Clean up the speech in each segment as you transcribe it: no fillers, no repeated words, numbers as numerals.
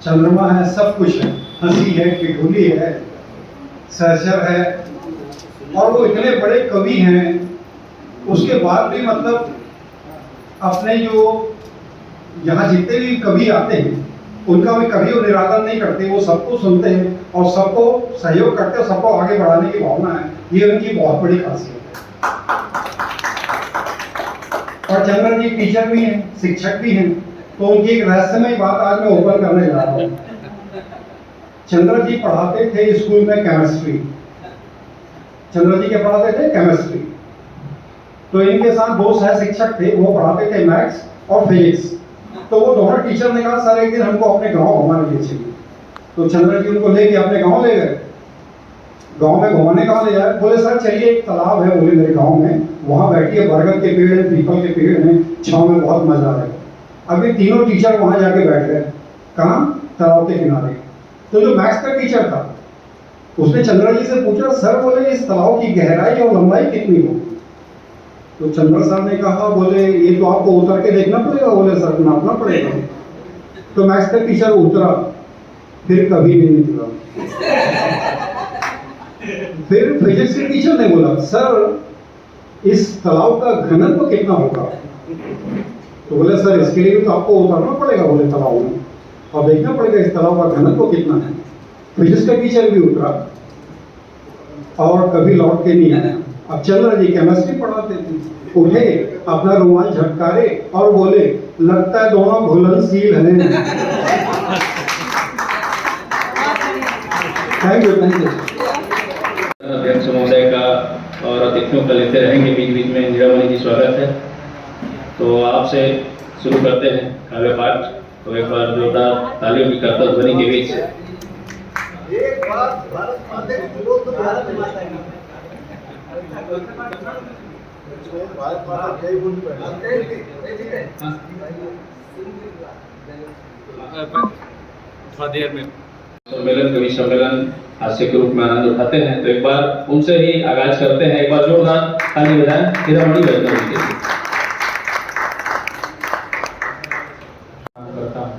चंद्रमा है, सब कुछ है, हंसी है, ठिठुली है, सहचर है, और वो इतने बड़े कवि हैं, उसके बाद भी मतलब अपने जो यहाँ जितने भी कवि आते हैं उनका भी कभी वो निरादर नहीं करते, वो सबको सुनते हैं और सबको सहयोग करते हैं, सबको आगे बढ़ाने की भावना है, ये उनकी बहुत बड़ी खासियत है। और चंद्र जी टीचर भी हैं, शिक्षक भी हैं, तो उनकी एक रहस्यमय बात आज मैं ओपन करने जा रहा हूँ। चंद्र जी पढ़ाते थे स्कूल में केमिस्ट्री, चंद्र जी क्या पढ़ाते थे? केमिस्ट्री। तो इनके साथ दो सह शिक्षक थे, वो पढ़ाते थे मैथ्स और फिजिक्स। तो वो दोनों टीचर ने कहा सर एक दिन हमको अपने गांव घुमाने ले चलिए। तो चंद्र जी उनको लेके अपने गांव ले गए। गांव में घुमाने कहाँ ले जाए? बोले सर चलिए एक तालाब है बोले मेरे गांव में, वहां बैठिए, बरगद के पेड़ हैं, पीपल के पेड़ हैं, छांव में बहुत मजा आएगा। अभी तीनों टीचर वहां जाके बैठ गए। कहाँ? तालाब के किनारे। तो जो मैथ्स का टीचर था उसने चंद्र जी से पूछा सर बोले इस तालाब की गहराई और लंबाई कितनी हो? तो चंद्र साहब ने कहा बोले ये तो आपको उतर के देखना पड़ेगा। बोले सर नापना पड़ेगा। तो मैथ्स का टीचर उतरा, फिर कभी नहीं निकला। फिर फिजिक्स के टीचर ने बोला सर इस तालाब का घनत्व कितना होगा? तो बोले सर इसके लिए तो आपको उतरना पड़ेगा बोले तालाब में और देखना पड़ेगा इस तालाब का घनत्व कितना है। फिजिक्स का टीचर भी उतरा और कभी लौट के नहीं आया। अब चंद्र जी केमिस्ट्री पढ़ाते थे, उठे, अपना रुमाल झटकारे और बोले लगता है दोनों घुलनशील हैं। Thank you. अध्यक्ष महोदय का और अतिथियों का लेते रहेंगे बीच बीच में। नीरामणि जी स्वागत है। तो आपसे शुरू करते हैं काव्य पाठ। तो एक बार जोरदार तालियों की करतब ध्वनि के बीच एक बात भारत माता की विरोध तो भारत माता की भारत माता जय बोल थोड़ा देर में सम्मेलन, कवि सम्मेलन हास्य के रूप में आनंद उठाते हैं। तो एक बार उनसे ही आगाज करते हैं। एक बार जोरदार ताली बजाएं नीरामणि वैष्णव जी के लिए। करता हूँ,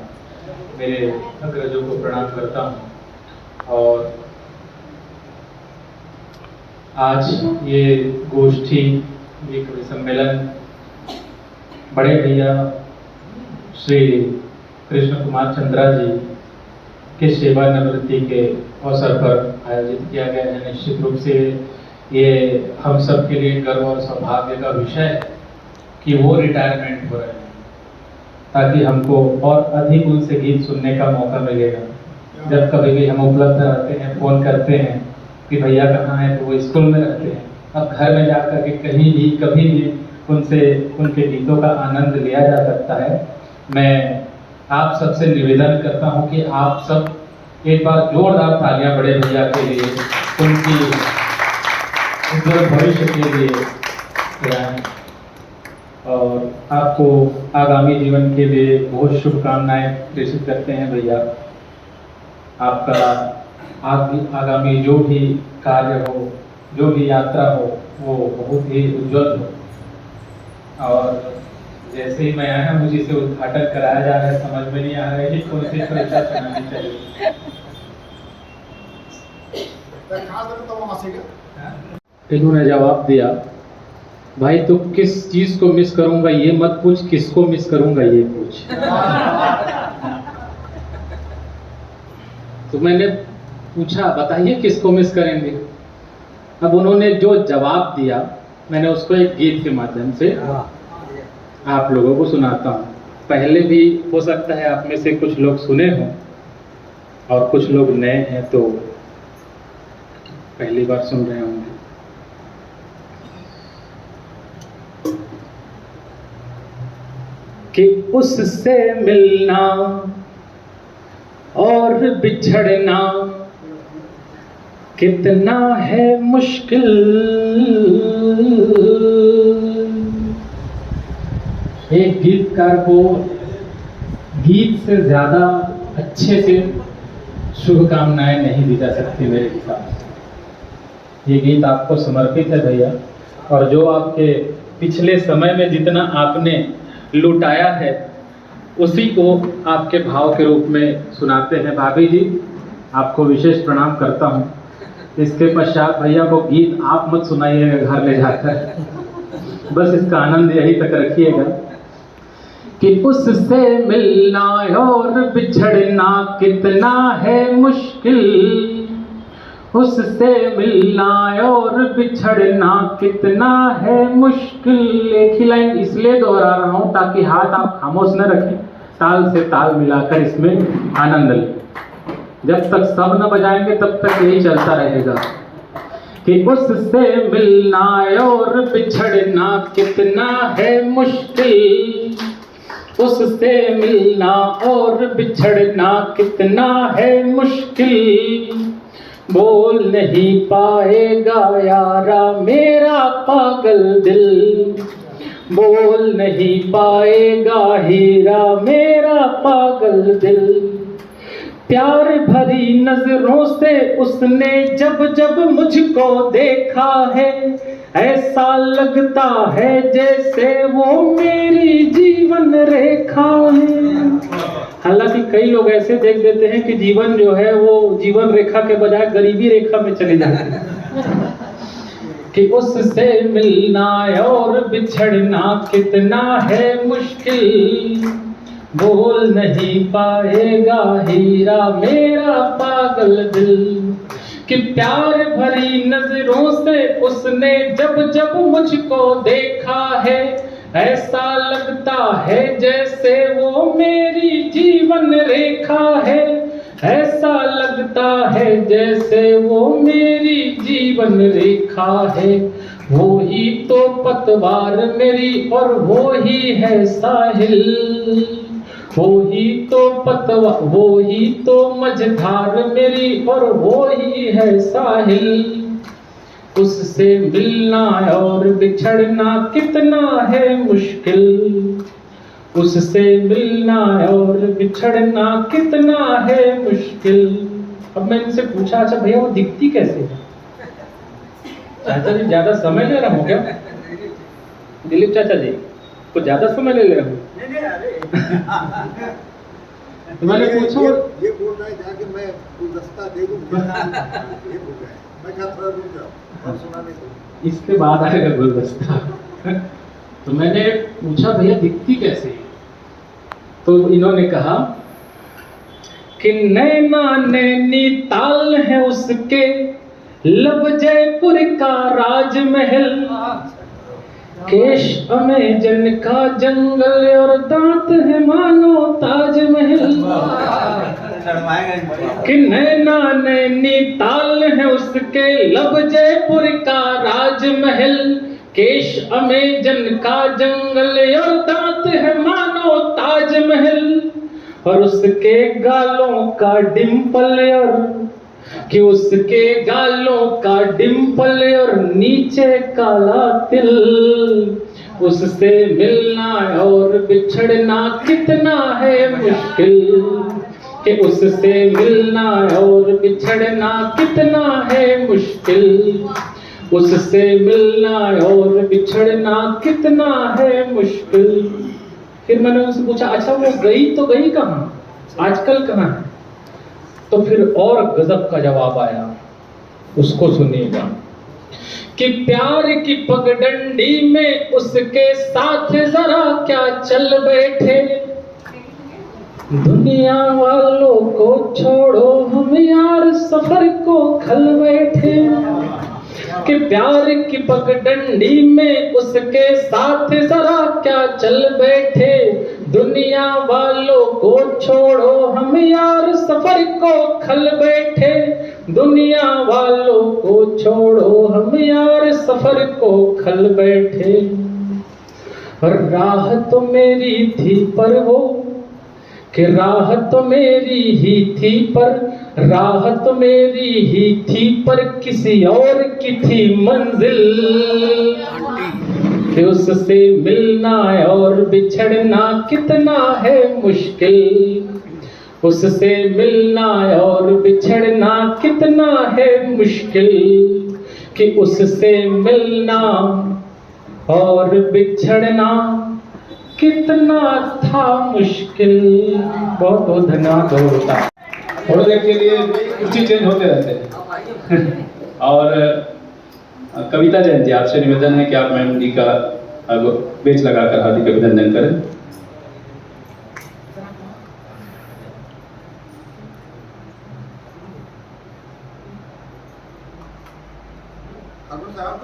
मेरे अग्रजों को प्रणाम करता हूँ। और आज ये गोष्ठी, ये कवि सम्मेलन बड़े भैया श्री कृष्ण कुमार चंद्रा जी के सेवानिवृत्ति के अवसर पर आयोजित किया गया है। निश्चित रूप से ये हम सब के लिए गर्व और सौभाग्य का विषय है कि वो रिटायरमेंट हो रहे हैं, ताकि हमको और अधिक उनसे गीत सुनने का मौका मिलेगा। जब कभी भी हम उपलब्ध रहते हैं, फ़ोन करते हैं कि भैया कहाँ हैं, तो वो स्कूल में रहते हैं। अब घर में जाकर के कहीं भी कभी भी उनसे उनके गीतों का आनंद लिया जा सकता है। मैं आप सबसे निवेदन करता हूं कि आप सब एक बार जोरदार तालियां बड़े भैया के लिए, उनकी उज्जवल भविष्य के लिए लगाएं और आपको आगामी जीवन के लिए बहुत शुभकामनाएं प्रेषित करते हैं भैया। आपका आगामी जो भी कार्य हो, जो भी यात्रा हो, वो बहुत ही उज्जवल हो। और जैसे ही मैं आया, मुझे इसे उद्घाटन कराया जा रहा है, समझ में नहीं आ रहा है कि कौन सी परीक्षा चलानी चाहिए। इन्होंने जवाब दिया भाई तो किस चीज को मिस करूंगा ये मत पूछ, किसको मिस करूंगा ये पूछ। तो मैंने पूछा बताइए किसको मिस करेंगे। अब उन्होंने जो जवाब दिया, मैंने उसको एक गीत के माध्यम से आप लोगों को सुनाता हूँ। पहले भी हो सकता है आप में से कुछ लोग सुने हों और कुछ लोग नए हैं तो पहली बार सुन रहे होंगे। कि उससे मिलना और बिछड़ना कितना है मुश्किल, एक गीतकार को गीत से ज्यादा अच्छे से शुभकामनाएं नहीं दी जा सकती मेरे हिसाब से। ये गीत आपको समर्पित है भैया, और जो आपके पिछले समय में जितना आपने लुटाया है उसी को आपके भाव के रूप में सुनाते हैं। भाभी जी, आपको विशेष प्रणाम करता हूँ। इसके पश्चात भैया को गीत आप मत सुनाइएगा घर ले जाकर, बस इसका आनंद यहीं तक रखिएगा कि उससे मिलना और बिछड़ना कितना है मुश्किल, उससे मिलना और बिछड़ना कितना है मुश्किल। एक ही लाइन इसलिए दोहरा रहा हूं ताकि हाथ आप खामोश न रखें, ताल से ताल मिलाकर इसमें आनंद लें। जब तक सब न बजाएंगे तब तक यही चलता रहेगा कि उससे मिलना और बिछड़ना कितना है मुश्किल, उससे मिलना और बिछड़ना कितना है मुश्किल। बोल नहीं पाएगा यारा मेरा पागल दिल, बोल नहीं पाएगा हीरा मेरा पागल दिल। प्यार भरी नजरों से उसने जब जब मुझको देखा है, ऐसा लगता है जैसे वो मेरी जीवन रेखा है। हालांकि कई लोग ऐसे देख देते हैं कि जीवन जो है वो जीवन रेखा के बजाय गरीबी रेखा में चले जाते हैं कि उससे मिलना और बिछड़ना कितना है मुश्किल। बोल नहीं पाएगा हीरा मेरा पागल दिल कि प्यार भरी नजरों से उसने जब जब मुझको देखा है, ऐसा लगता है जैसे वो मेरी जीवन रेखा है, ऐसा लगता है जैसे वो मेरी जीवन रेखा है। वो ही तो पतवार मेरी और वो ही है साहिल, वो ही तो पतवार, वो ही तो मझधार मेरी और वो ही है साहिल। उससे मिलना और बिछड़ना कितना है मुश्किल, उससे मिलना और बिछड़ना कितना है मुश्किल। अब मैं इनसे पूछा, अच्छा भैया वो दिखती कैसे है? चाचा जी ज्यादा समय ले रहा हूँ क्या? दिलीप चाचा जी कुछ ज्यादा समय ले रहा हूँ? तो मैंने पूछा, ये बोल रहा है जाके मैं गुलदस्ता दे दूंगा, ये बोल रहा है। मैं क्या थोड़ा रुक जाऊं और सुनाने दो। इसके बाद आएगा गुलदस्ता। तो मैंने पूछा भैया दिखती कैसे है? तो इन्होंने कहा कि नैना नैनीताल है उसके, लब जयपुर का राजमहल, केश अमेजन का जंगल और दांत है मानो ताजमहल। कि नैना नैनीताल है उसके, लब जयपुर का राजमहल, केश अमेजन का जंगल और दांत है मानो ताजमहल। और उसके गालों का डिंपल और कि उसके गालों का डिंपल और नीचे काला तिल। उससे मिलना और बिछड़ना कितना है मुश्किल, कि उससे मिलना और बिछड़ना कितना है मुश्किल, उससे मिलना और बिछड़ना कितना है मुश्किल। फिर मैंने उनसे पूछा, अच्छा वो गई तो गई कहाँ, आजकल कहाँ है? तो फिर और गजब का जवाब आया, उसको सुनिएगा कि प्यार की पगडंडी में उसके साथ जरा क्या चल बैठे, दुनिया वालों को छोड़ो हम यार सफर को खल बैठे। कि प्यार की पगडंडी में उसके साथ जरा क्या चल बैठे, दुनिया वालों को छोड़ो हम यार सफर को खल बैठे, दुनिया वालों को छोड़ो हम यार सफर को खल बैठे। राह तो मेरी थी पर वो, कि राह तो मेरी ही थी पर, राह तो मेरी ही थी पर किसी और की थी मंजिल। कि उससे मिलना और बिछड़ना कितना है मुश्किल, उससे मिलना और बिछड़ना कितना है मुश्किल। कि उससे मिलना और बिछड़ना कितना था मुश्किल। बहुत बहुत धन्यवाद होता। थोड़ी देर के लिए कुर्सी चेंज होते रहते हैं। और कविता जयंती, आपसे निवेदन है कि आप मैम जी का बेच लगाकर हार्दिक अभिनंदन करें। ठाकुर साहब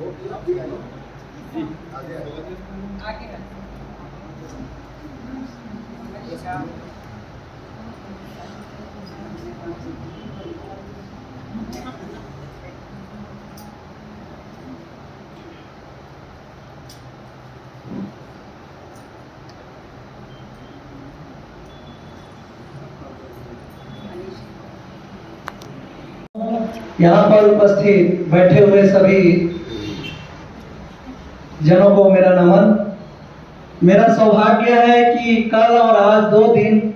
वोट दिया भी आगे आगे यहाँ पर उपस्थित बैठे हुए सभी जनों को मेरा नमन। मेरा सौभाग्य है कि कल और आज 2 दिन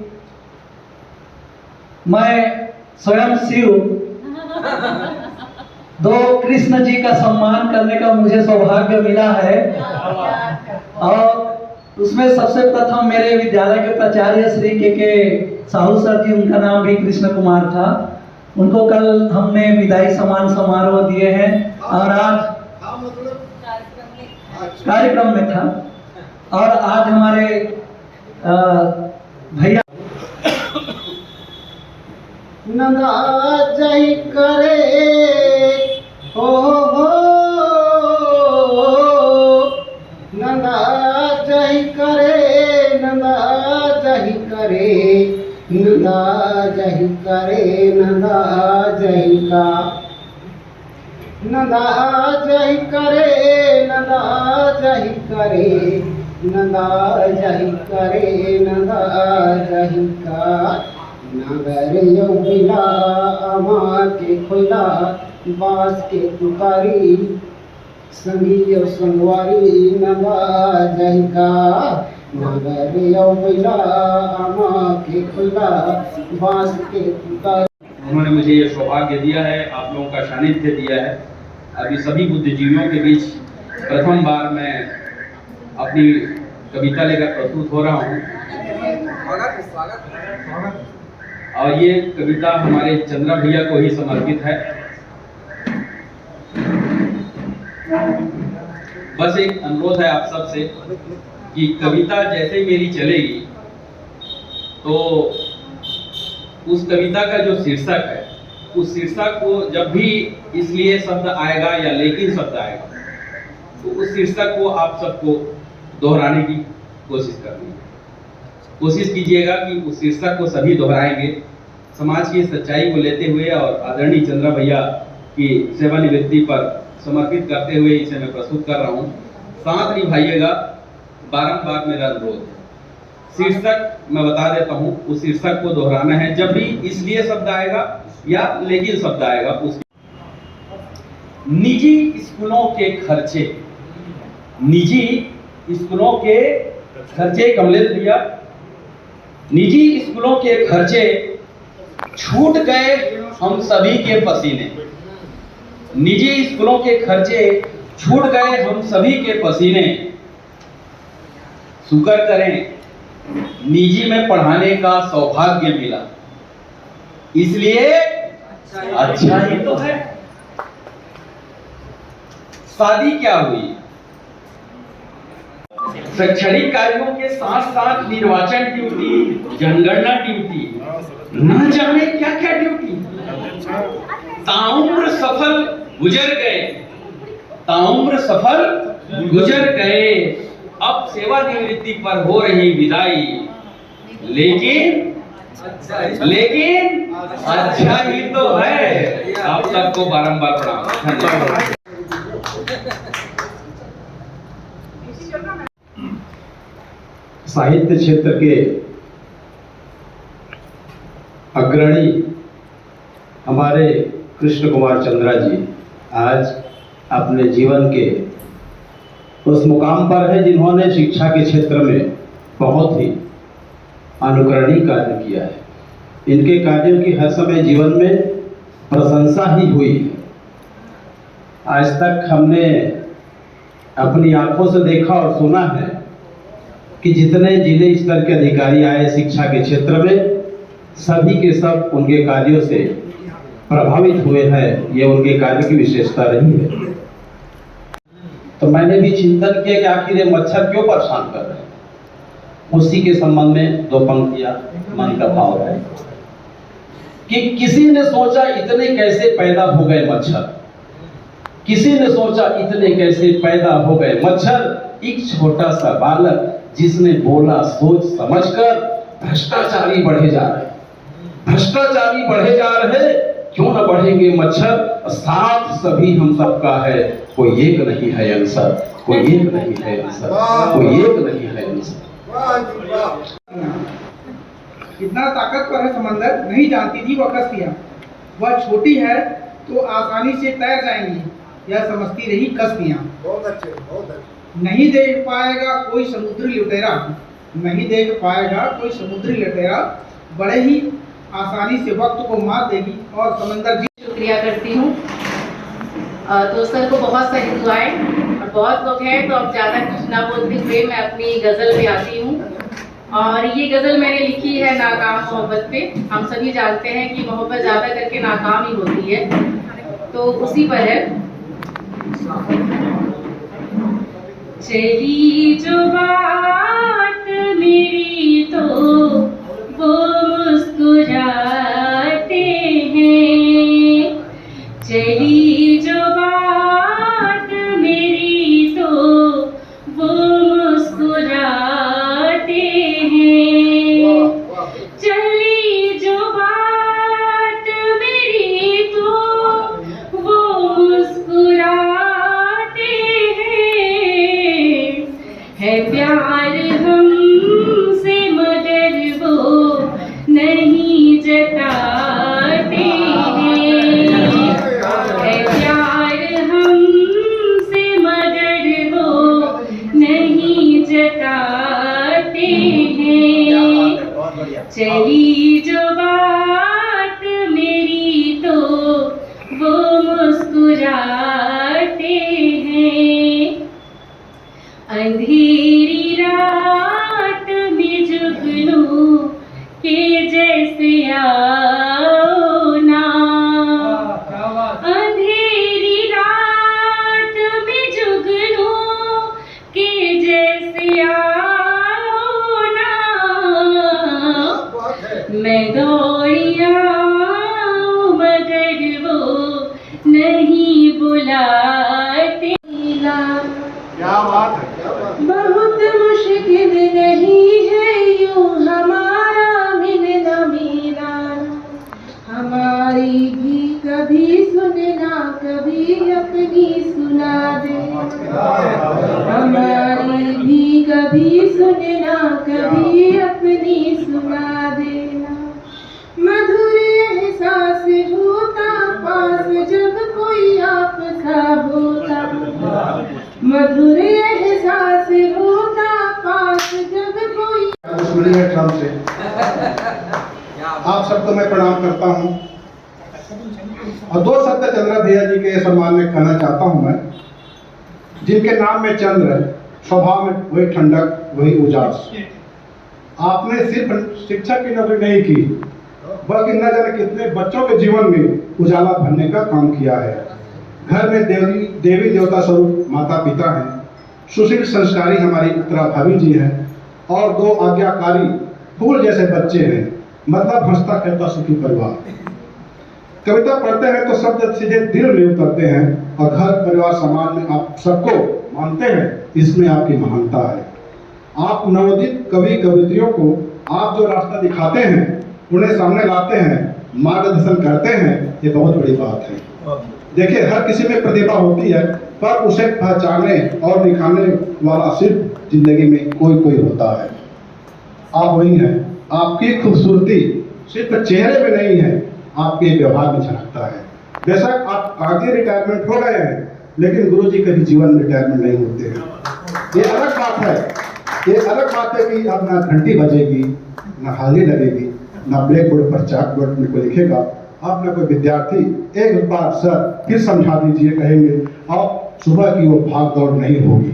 मैं स्वयं शिव 2 कृष्ण जी का सम्मान करने का मुझे सौभाग्य मिला है। और उसमें सबसे प्रथम मेरे विद्यालय के प्राचार्य श्री के साहू सर जी, उनका नाम भी कृष्ण कुमार था, उनको कल हमने विदाई सम्मान समारोह दिए हैं। और आज कार्यक्रम में था। और आज हमारे भैया नंदा जय करे हो नंदा जय करे, नंदा जय करे, नंदा जय करे, नंदा जय का, नंदा जय करे, नंदा जय करे, नंदा जय करे, नंदा जय का। नगर यौबिला अमा के खुला बास के पुकारी, संगी और संगवारी नंदा जय का। नगर यौबिला अमा के खुला बास के पुकारी। उन्होंने मुझे ये सौभाग्य दिया है, आप लोगों का सानिध्य दिया है। अभी सभी बुद्धिजीवियों के बीच प्रथम बार मैं अपनी कविता लेकर प्रस्तुत हो रहा हूँ। और ये कविता हमारे चंद्रा भैया को ही समर्पित है। बस एक अनुरोध है आप सबसे कि कविता जैसे ही मेरी चलेगी तो उस कविता का जो शीर्षक है, उस शीर्षक को जब भी इसलिए शब्द आएगा या लेकिन शब्द आएगा तो उस शीर्षक को आप सबको दोहराने की कोशिश करनी है। कोशिश कीजिएगा कि उस शीर्षक को सभी दोहराएंगे। समाज की सच्चाई को लेते हुए और आदरणीय चंद्रा भैया की सेवानिवृत्ति पर समर्पित करते हुए इसे मैं प्रस्तुत कर रहा हूँ। साथ निभाइएगा, बारंबार मेरा अनुरोध है। शीर्षक मैं बता देता हूँ, उस शीर्षक को दोहराना है जब भी इसलिए शब्द आएगा या लेकिन शब्द आएगा। उस निजी स्कूलों के खर्चे, निजी स्कूलों के खर्चे, कमलेश भैया, निजी स्कूलों के खर्चे छूट गए हम सभी के पसीने। निजी स्कूलों के खर्चे छूट गए हम सभी के पसीने। शुक्र करें निजी में पढ़ाने का सौभाग्य मिला, इसलिए अच्छा ही तो है। शादी क्या हुई, शैक्षणिक कार्यों के साथ साथ निर्वाचन ड्यूटी, जनगणना ड्यूटी, न जाने क्या क्या ड्यूटी, ताउम्र सफल गुजर गए, ताउम्र सफल गुजर गए। अब सेवानिवृत्ति पर हो रही विदाई, लेकिन अच्छा ही तो है। आप सबको बारंबार प्रणाम, धन्यवाद। साहित्य क्षेत्र के अग्रणी हमारे कृष्ण कुमार चंद्रा जी आज अपने जीवन के उस मुकाम पर है जिन्होंने शिक्षा के क्षेत्र में बहुत ही अनुकरणीय कार्य किया है। इनके कार्यों की हर समय जीवन में प्रशंसा ही हुई है। आज तक हमने अपनी आंखों से देखा और सुना है कि जितने जिले स्तर के अधिकारी आए शिक्षा के क्षेत्र में, सभी के सब उनके कार्यों से प्रभावित हुए हैं। ये उनके कार्य की विशेषता रही है। तो मैंने भी चिंतन किया कि आखिर ये मच्छर क्यों परेशान कर रहे हैं। उसी के संबंध में 2 पंक्तियां मन का भाव है कि किसी ने सोचा इतने कैसे पैदा हो गए मच्छर, किसी ने सोचा इतने कैसे पैदा हो गए मच्छर। एक छोटा सा बालक जिसने बोला सोच समझकर, भ्रष्टाचारी बढ़े जा रहे, भ्रष्टाचारी बढ़े जा रहे, क्यों न बढ़ेंगे मच्छर। साथ सभी हम सबका है, कोई एक नहीं है आंसर, कोई एक नहीं है आंसर, कोई एक नहीं है आंसर। वाह जी वाह। इतना ताकतवर है समंदर, नहीं जानती थी वह कश्तियाँ। वह छोटी है तो आसानी से तैर जाएंगी, यह समझती रही कश्तियाँ। बहुत अच्छे, बहुत अच्छे। नहीं देख पाएगा कोई समुद्री लुटेरा, नहीं देख पाएगा कोई समुद्री लुटेरा, बड़े ही आसानी से वक्त को मार देगी और समंदर शुक्रिया करती हूँ। तो सर को बहुत सारी दुआएं, और बहुत लोग हैं तो अब ज़्यादा कुछ ना बोलते हुए मैं अपनी गज़ल पे आती हूँ। और ये गज़ल मैंने लिखी है नाकाम मोहब्बत पे। हम सभी जानते हैं कि मोहब्बत ज़्यादा करके नाकाम ही होती है, तो उसी पर है। चली जो बात मेरी तो वो मुस्कुराते हैं, चली जो बात मेरी तो वो मुस्कुराते हैं, चली जो बात मेरी तो वो मुस्कुराते हैं। है प्यार हमसे मगर वो नहीं जताते हैं, है प्यार हमसे मगर वो नहीं जताते हैं, चली जो बात मेरी तो वो मुस्कुराते हैं। अंधेरी रात में जुगनू के जैसे आओ ना, अंधेरी रात में जुगनू के जैसे आओ ना, मैं दौड़ी आऊं मगर वो नहीं बुलाते ना। क्या बात है, क्या बात है। बहुत मुश्किल नहीं है यूं हमारा मिलना मिलाना, हमारी भी कभी सुनना कभी अपनी सुना देना, हमारी भी कभी सुनना कभी अपनी सुना देना। मधुर एहसास होता पास जब कोई आपका होता, मधुर एहसास होता पास जब कोई। दुश्मनी है ट्रम्प से। आप सबको मैं प्रणाम करता हूं और 2 शब्द चंद्रा भैया जी के सम्मान में कहना चाहता हूं मैं, जिनके नाम में चंद्र है, स्वभाव में वही ठंडक वही उजास। आपने सिर्फ शिक्षक की नौकरी नहीं की, बल्कि न जाने कितने बच्चों के जीवन में उजाला भरने का काम किया है। घर में देवी देवता स्वरूप माता पिता हैं, सुशील संस्कारी हमारी उत्तरा भाभी जी हैं और 2 आज्ञाकारी फूल जैसे बच्चे हैं, मतलब हंसता खेलता सुखी परिवार। कविता पढ़ते हैं तो शब्द सीधे दिल में उतरते हैं और घर परिवार समाज में आप सबको मानते हैं, इसमें आपकी महानता है। आप नवोदित कवि कवित्रियों को आप जो रास्ता दिखाते हैं, उन्हें सामने लाते हैं, मार्गदर्शन करते हैं, ये बहुत बड़ी बात है। देखिए, हर किसी में प्रतिभा होती है, पर उसे पहचानने और निखारने वाला सिर्फ जिंदगी में कोई होता है। आप वही हैं। आपकी खूबसूरती सिर्फ चेहरे में नहीं है, आपके व्यवहार में झलकता है। बेशक आप कागजी रिटायरमेंट हो गए हैं, लेकिन गुरुजी कभी जीवन में रिटायरमेंट नहीं होते हैं। ये अलग बात है, ये अलग बात है कि अब ना घंटी बजेगी, ना हाली लगेगी, ना ब्लैक बोर्ड पर चाक बोर्ड में कोई लिखेगा। आप ना कोई विद्यार्थी एक बार सर फिर समझा दीजिए कहेंगे, अब सुबह की वो भाग दौड़ नहीं होगी।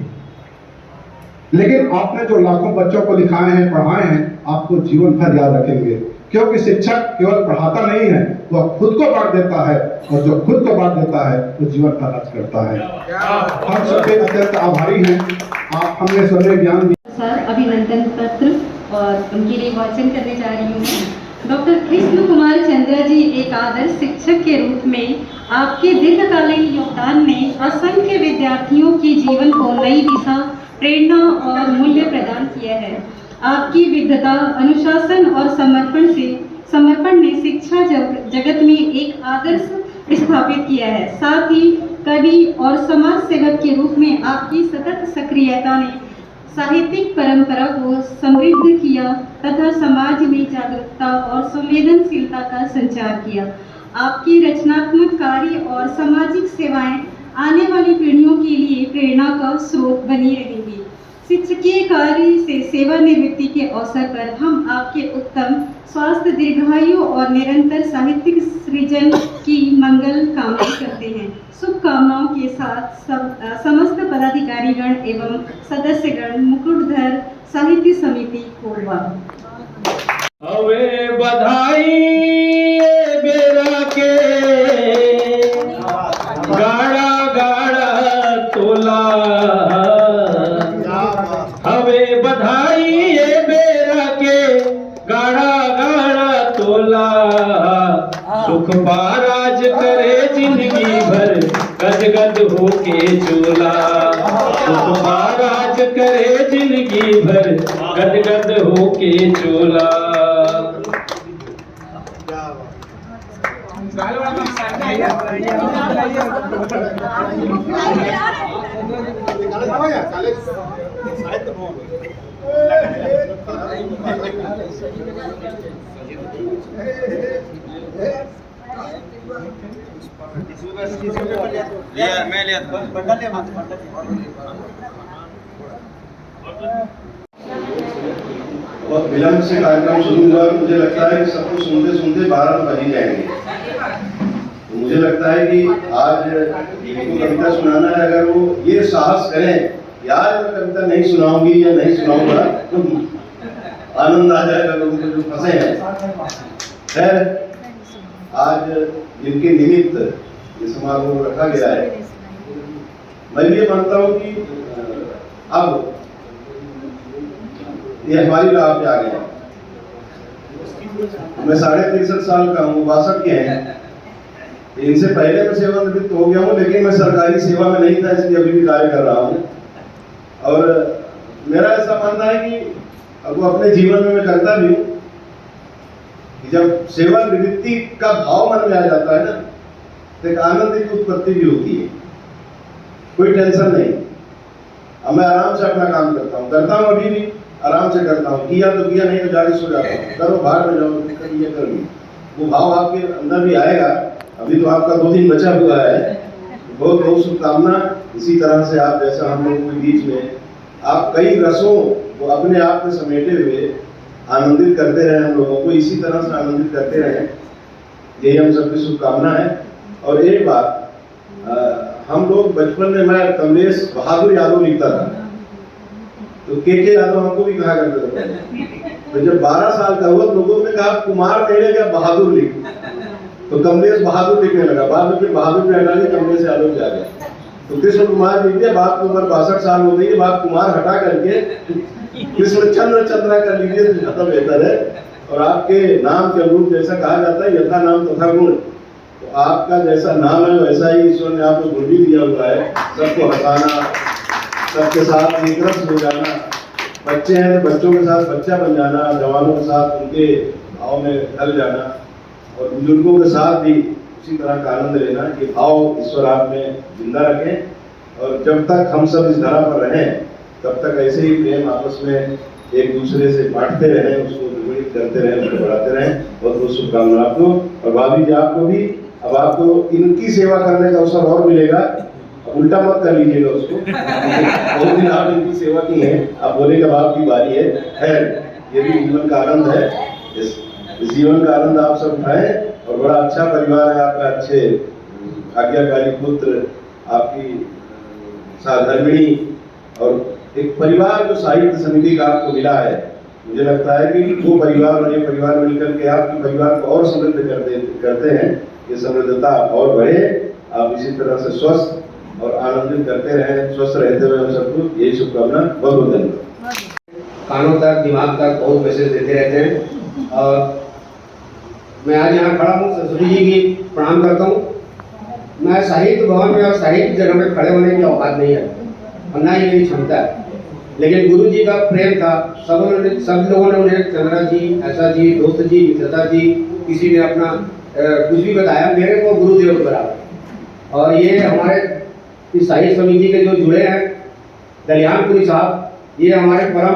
लेकिन आपने जो लाखों बच्चों को लिखाए हैं, पढ़ाए हैं, आपको जीवन भर याद रखेंगे, क्योंकि शिक्षक केवल पढ़ाता नहीं है, वह खुद को बांट देता है, और जो खुद को बांट देता है वो जीवन भर राज करता है। हम सबके अत्यंत आभारी हैं। आप हमने स्वर्णिम ज्ञान दिया। सर, अभिनंदन पत्र और उनके लिए वाचन करने जा रही हूँ। डॉक्टर कृष्ण कुमार चंद्रा जी एक आदर्श शिक्षक के रूप में आपके दीर्घकालीन योगदान ने असंख्य विद्यार्थियों के जीवन को नई दिशा, प्रेरणा और मूल्य प्रदान किया है। आपकी विद्वता, अनुशासन और समर्पण ने शिक्षा जगत में एक आदर्श स्थापित किया है। साथ ही कवि और समाज सेवक के रूप में आपकी सतत सक्रियता ने साहित्यिक परंपरा को समृद्ध किया तथा समाज में जागरूकता और संवेदनशीलता का संचार किया। आपकी रचनात्मक कार्य और सामाजिक सेवाएं आने वाली पीढ़ियों के लिए प्रेरणा का स्रोत बनी रहेंगी। शिक्षकीय कार्य से सेवानिवृत्ति के अवसर पर हम आपके उत्तम स्वास्थ्य, दीर्घायु और निरंतर साहित्यिक सृजन की मंगल कामना करते हैं। शुभकामनाओं के साथ समस्त पदाधिकारीगण एवं सदस्यगण मुकुटधर साहित्य समिति कोरबा। हवे बधाई बेरा के गाड़ा गाड़ा तोला, हवे बधाई बेरा के गाड़ा गाड़ा तोला, सुख पाराज करे जिंदगी भर गद गद होके चोला, सुख पाराज करे जिंदगी भर गद गद होके चोला। बहुत विलंब से कार्यक्रम शुरू हुआ। मुझे लगता है कि सबको सुनते सुनते 12 बज ही जाएंगे। तो मुझे लगता है कि आज जिनको कविता सुनाना है, अगर वो ये साहस करें कि आज मैं कविता नहीं सुनाऊंगी या नहीं सुनाऊंगा, तो आनंद आ जाएगा लोगों को जो फंसे हैं। खैर, आज जिनके निमित्त ये समारोह रखा गया है, मैं ये मानता हूँ कि अब ये हमारी राह पे आ गया। मैं 63.5 साल का हूँ, 62 के हैं। इनसे पहले मैं सेवानिवृत्त हो गया हूँ, लेकिन मैं सरकारी सेवा में नहीं था, इसलिए अभी भी कार्य कर रहा हूँ। और मेरा ऐसा मानना है कि अब वो अपने जीवन में मैं करता भी हूँ कि जब सेवानिवृत्ति का भाव मन में आ जाता है ना, तो एक आनंद की उत्पत्ति भी होती है। कोई टेंशन नहीं। अब मैं आराम से अपना काम करता हूँ, अभी भी आराम से करता हूँ। किया तो किया, नहीं तो जाके सो जाता हूँ। करो, बाहर में जाओ, दिक्कत ये कर ली, वो भाव आपके अंदर भी आएगा। अभी तो आपका 2 दिन बचा हुआ है। बहुत बहुत शुभकामना। इसी तरह से आप, जैसा हम लोगों के बीच में आप कई रसों को अपने आप में समेटे हुए आनंदित करते रहे, हम लोगों को इसी तरह से आनंदित करते रहे, यही हम सबकी शुभकामना है। और एक बात, हम लोग बचपन में, मैं कमलेश बहादुर यादव लिखता था, तो के यादव हमको भी कहा करते थे। तो जब 12 साल का हुआ, लोगों ने कहा कुमार नहीं लिखा, बहादुर लिख, तो कमलेश बहादुर लिखने लगा। बाद में फिर बहादुर हटा के कमलेश यादव पे आ गया, तो कृष्ण कुमार लिख दिया। बात की उम्र 62 साल हो गई है, बात कुमार हटा करके कृष्ण चंद्रा कर लीजिए तो ज्यादा बेहतर है। और आपके नाम के अनुरूप, जैसा कहा जाता है, यथा नाम तथा गुण, तो आपका जैसा नाम है वैसा ही ईश्वर ने आपको गुण भी दिया हुआ है। सबको हंसाना, सबके साथ एक रस हो जाना, बच्चे हैं तो बच्चों के साथ बच्चा बन जाना, जवानों के साथ उनके भाव में ढल जाना, और बुजुर्गों के साथ भी उसी तरह का आनंद लेना। कि भाव ईश्वर आप में जिंदा रखें, और जब तक हम सब इस धरा पर रहें, तब तक ऐसे ही प्रेम आपस में एक दूसरे से बांटते रहें, उसको द्विगुणित करते रहें, उसको बढ़ाते रहें। बहुत बहुत शुभकामना आपको, और भाभी जी आपको भी। अब आपको इनकी सेवा करने का अवसर और मिलेगा, उल्टा मत कर लीजिएगा उसको। बहुत दिन आप इनकी सेवा की है, आप बोलेगा बाप की बारी है। खैर, ये भी जीवन का आनंद है। इस जीवन का आनंद आप सब उठाएं। और बड़ा अच्छा परिवार है आपका, अच्छे आज्ञाकारी पुत्र, आपकी साधर्मिणी, और एक परिवार जो साहित्य समिति का आपको मिला है, मुझे लगता है कि वो परिवार और ये परिवार मिलकर के आपके परिवार को और समृद्ध करते हैं। ये समृद्धता और बढ़े, आप इसी तरह से स्वस्थ और आनंदित करते रहें, स्वस्थ रहते हुए हम सबको यही शुभकामना। बहुत बहुत धन्यवाद। कानों तक, दिमाग तक बहुत मैसेज देते रहते हैं और मैं आज यहाँ खड़ा हूँ, सरस्वती जी की प्रणाम करता हूँ। मैं साहित्य भवन में और साहित्य जगह में खड़े होने की औकात नहीं है और ना ही मेरी क्षमता है, लेकिन गुरु जी का प्रेम था। सब लोगों ने उन्हें चंद्रा जी, ऐसा जी, दोस्त जी, मित्रता जी, किसी ने अपना कुछ भी बताया, मेरे को गुरुदेव के बराबर। और ये हमारे इस साहित्य समिति के जो जुड़े हैं कल्याणपुरी साहब, ये हमारे परम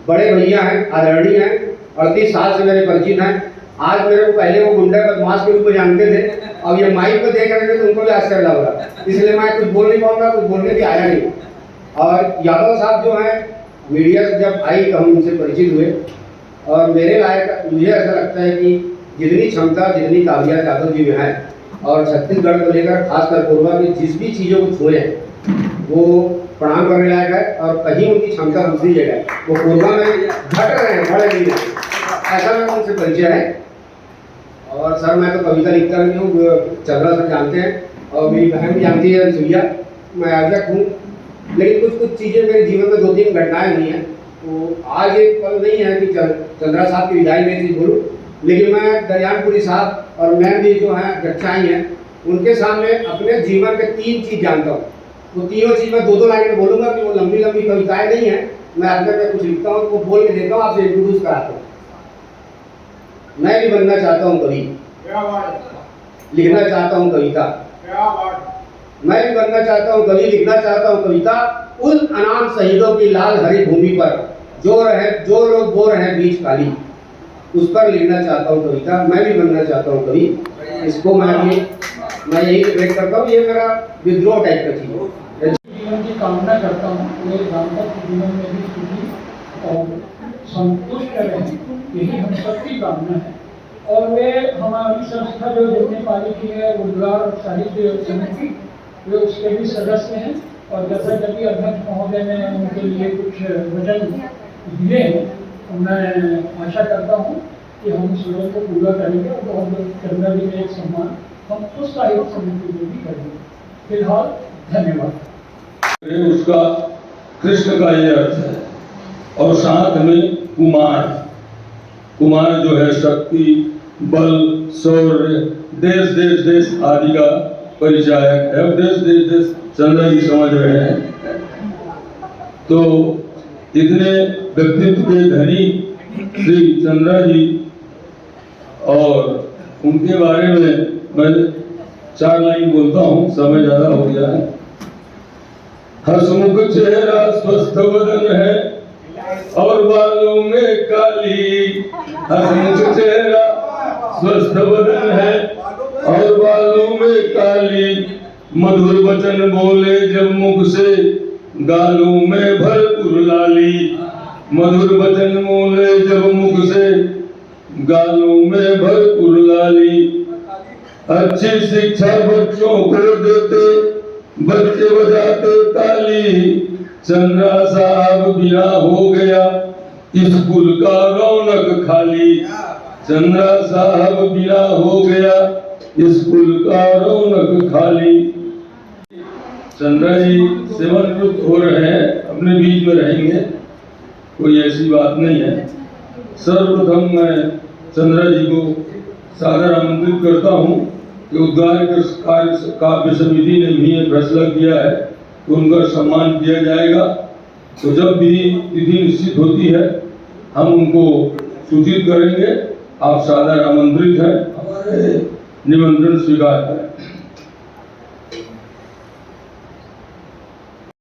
बड़े भैया हैं, आदरणीय हैं, 38 साल से मेरे परिचित हैं। आज मेरे को पहले वो गुंडा बदमाश के रूप में जानते थे, अब ये माइक पर देख रहे थे तो उनको भी आश्चर्य लग रहा, इसलिए मैं कुछ बोल नहीं पाऊंगा, कुछ बोलने भी आया नहीं। और यादव साहब जो हैं, मीडिया से जब आई तो हम उनसे परिचित हुए और मेरे लायक मुझे ऐसा लगता है कि जितनी क्षमता, जितनी काबिलियत यादव जी में है और छत्तीसगढ़ को लेकर खासकर कोरबा में जिस भी चीज़ों को छुए हैं वो प्रणाम करने लायक है। और कहीं उनकी क्षमता दूसरी जगह है, वो कोरबा में घट रहे हैं, बड़े नहीं है, ऐसा मेरा उनसे परिचय है। और सर मैं तो कविता लिखता नहीं हूँ, चंद्रा सर जानते हैं और मेरी बहन भी जानती है सुइया, मैं आयोजक हूँ। लेकिन कुछ चीज़ें मेरे जीवन में 2-3 घटनाएं हुई हैं, तो आज एक पल नहीं है कि चंद्रा साहब की विदाई में चीज़ बोलूँ, लेकिन मैं कल्याणपुरी साहब और मैं भी जो हैं गच्चाई हैं, उनके सामने अपने जीवन के 3 चीज़ जानता हूँ। वो तीनों चीज़ मैं 2-2 लाइन में बोलूँगा कि वो लंबी लंबी कविताएँ नहीं हैं, मैं अंदर में कुछ लिखता हूँ, वो बोल के देता हूँ, आपसे इंट्रोड्यूस कराता हूँ। मैं भी बनना चाहता हूँ कवि, लिखना चाहता हूँ कविता। मैं भी बनना चाहता हूँ कवि, लिखना चाहता हूँ कविता। उन अनाम शहीदों की लाल हरी भूमि पर जो लोग बो रहे हैं बीच काली, उस पर लिखना चाहता हूँ कविता। मैं भी बनना चाहता हूँ कवि। इसको मैं यही व्यक्त करता हूँ, ये मेरा विद्रोह टाइप का चीज है। जीवन की कामना करता हूँ, मेरे दाम्पत्य जीवन में भी सुखी और संतुष्ट रहें, यही हम सबकी कामना है। और वे हमारी संस्था जो देखने वाली की है रोजगार साहित्य समिति, वे उसके भी सदस्य हैं और जैसा जब अध्यक्ष महोदय ने उनके लिए कुछ वचन दिए हैं, तो मैं आशा करता हूँ कि हम उस वचन को पूरा करेंगे और चंद्रा जी का एक सम्मान हम उस साहित्य समिति में भी करेंगे। फिलहाल धन्यवाद। उसका कृष्ण का ये अर्थ है और साथ में कुमार जो है शक्ति, बल, शौर्य, देश आदि का परिचायक है। देश चंद्रा जी समझ रहे हैं। तो इतने व्यक्तित्व के धनी श्री चंद्रा जी और उनके बारे में मैं 4 लाइन बोलता हूँ, समय ज्यादा हो गया है। हंसमुख चेहरा, स्वस्थ बदन है और बालों में काली। हंसमुख चेहरा, स्वस्थ बदन है और बालों में काली। मधुर वचन बोले जब मुख से, गालों में भरपूर लाली। मधुर वचन बोले जब मुख से, गालों में भरपूर लाली। अच्छी शिक्षा बच्चों को देते, बच्चे बजाते ताली। चंद्रा साहब बिना हो गया स्कूल का रौनक खाली। चंद्रा साहब बिना हो गया स्कूल का रौनक खाली। चंद्रा जी सेवानिवृत्त हो रहे हैं, अपने बीच में रहेंगे, कोई ऐसी बात नहीं है। सर्वप्रथम मैं चंद्रा जी को सादर आमंत्रित करता हूँ कि उद्गार काव्य समिति ने भी ये फैसला किया है तो उनका सम्मान किया जाएगा। तो जब भी तिथि निश्चित होती है हम उनको सूचित करेंगे। आप सादर आमंत्रित हैं, हमारे निमंत्रण स्वीकार करें।